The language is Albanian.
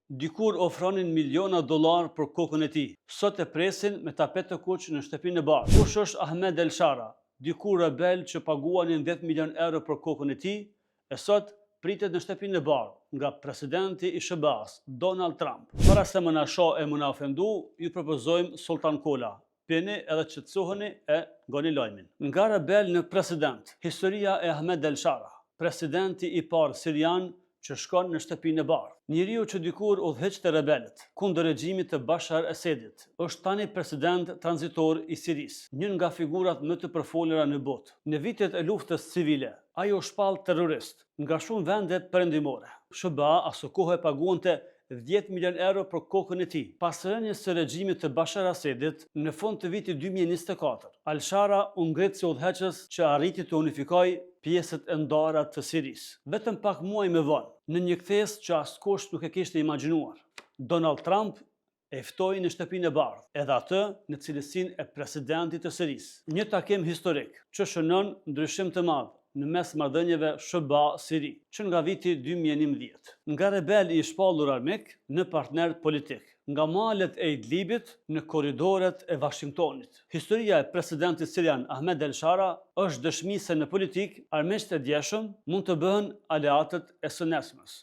Dikur ofronin miliona dollar për kokën e tij. Sot e presin me tapet të kuq në shtëpinë e bardhë. Kush është Ahmed El Shara? Dikur rebel që paguanin 10 milion euro për kokën e tij, e sot pritet në shtëpinë e bardhë nga presidenti i SBA-s, Donald Trump. Para se më na shoh e më na ofendu, ju propozojmë Sultan Kola. Pini edhe qetësoheni e ngoni lajmin. Nga rebel në president, historia e Ahmed El Shara, presidenti i parë sirian që shkon në shtëpinë e bardhë. Njeriu që dikur udhëheqte rebelët kundër regjimit të Bashar Esadit, është tani president tranzitor i Sirisë, një nga figurat më të përfolura në botë. Në vitet e luftës civile, ai u shpall terrorist nga shumë vendet perëndimore. SBA aso kohë e paguante 10 milion euro për kokën e tij. Pas rënies së regjimit të Bashar Esadit, në fund të vitit 2024, El Shara u ngrit si udhëheqës që arriti të unifikojë pjesët e ndara të Sirisë. Vetëm pak muaj më vonë, në një kthes që askush nuk e kishte imagjinuar, Donald Trump e ftoi në shtëpinë e bardhë, edhe atë në cilësinë e presidentit të Sirisë. Një takim historik që shënon ndryshim të madh në mes marrëdhënieve SBA-Siri, që nga viti 2011. Nga rebeli i shpallur armik në partner politik, nga malet e Idlibit në korridoret e Washingtonit. Historia e presidentit sirian Ahmed El Shara është dëshmi se në politik, armiqtë e djeshëm mund të bëhen aleatët e së nesërmes.